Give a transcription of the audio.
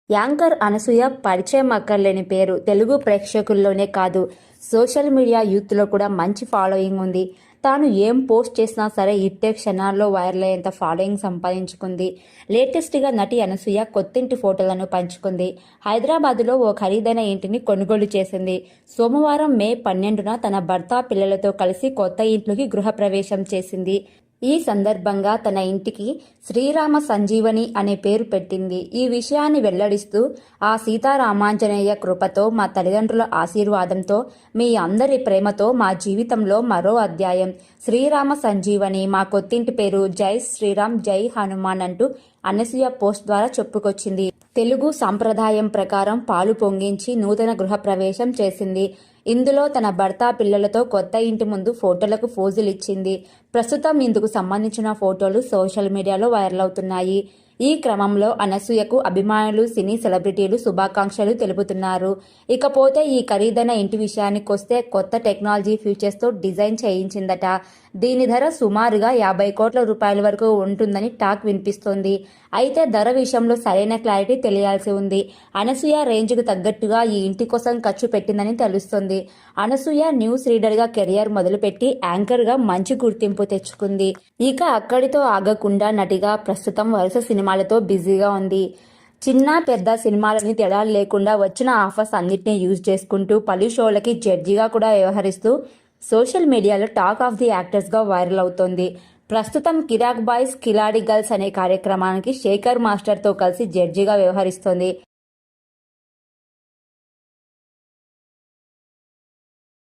Anchor Anasuya పరిచయం అక్కర్లేని పేరు. తెలుగు ప్రేక్షకుల్లోనే కాదు, సోషల్ మీడియా యూత్లో కూడా మంచి ఫాలోయింగ్ ఉంది. తాను ఏం పోస్ట్ చేసినా సరే ఇట్టే క్షణాల్లో వైరల్ అయ్యేంత ఫాలోయింగ్ సంపాదించుకుంది. లేటెస్ట్గా నటి అనసూయ కొత్తింటి ఫోటోలను పంచుకుంది. హైదరాబాద్లో ఓ ఖరీదైన ఇంటిని కొనుగోలు చేసింది. సోమవారం మే 12న తన భర్త, పిల్లలతో కలిసి కొత్త ఇంట్లోకి గృహప్రవేశం చేసింది. ఈ సందర్భంగా తన ఇంటికి శ్రీరామ సంజీవని అనే పేరు పెట్టింది. ఈ విషయాన్ని వెల్లడిస్తూ, ఆ సీతారామాంజనేయ కృపతో, మా తల్లిదండ్రుల ఆశీర్వాదంతో, మీ అందరి ప్రేమతో మా జీవితంలో మరో అధ్యాయం. శ్రీరామ సంజీవని, మా కొత్తింటి పేరు జై శ్రీరామ్ జై హనుమాన్ అంటూ అనసూయ పోస్ట్ ద్వారా చెప్పుకొచ్చింది. తెలుగు సంప్రదాయం ప్రకారం పాలు పొంగించి నూతన గృహప్రవేశం చేసింది. ఇందులో తన భర్త, పిల్లలతో కొత్త ఇంటి ముందు ఫోటోలకు పోజులు ఇచ్చింది. ప్రస్తుతం ఇందుకు సంబంధించిన ఫోటోలు సోషల్ మీడియాలో వైరల్ అవుతున్నాయి. ఈ క్రమంలో అనసూయకు అభిమానులు, సినీ సెలబ్రిటీలు శుభాకాంక్షలు తెలుపుతున్నారు. ఇకపోతే ఈ ఖరీదైన ఇంటి విషయానికొస్తే కొత్త టెక్నాలజీ ఫీచర్స్తో డిజైన్ చేయించిందట. దీని ధర సుమారుగా 50 కోట్ల రూపాయల వరకు ఉంటుందని టాక్ వినిపిస్తోంది. అయితే ధర విషయంలో సరైన క్లారిటీ తెలియాల్సి ఉంది. అనసూయ రేంజ్కు తగ్గట్టుగా ఈ ఇంటి కోసం ఖర్చు పెట్టిందని తెలుస్తోంది. అనసూయ న్యూస్ రీడర్గా కెరియర్ మొదలుపెట్టి యాంకర్గా మంచి గుర్తింపు తెచ్చుకుంది. ఇక అక్కడితో ఆగకుండా నటిగా ప్రస్తుతం వరుస సినిమాలతో బిజీగా ఉంది. చిన్న పెద్ద సినిమాలని తేడాలు లేకుండా వచ్చిన ఆఫర్స్ అన్నిటినీ యూజ్ చేసుకుంటూ పలు షోలకి జడ్జిగా కూడా వ్యవహరిస్తూ సోషల్ మీడియాలో టాక్ ఆఫ్ ది యాక్టర్స్గా వైరల్ అవుతోంది. ప్రస్తుతం కిరాక్ బాయ్స్ కిలాడి గర్ల్స్ అనే కార్యక్రమానికి శేఖర్ మాస్టర్తో కలిసి జడ్జిగా వ్యవహరిస్తోంది.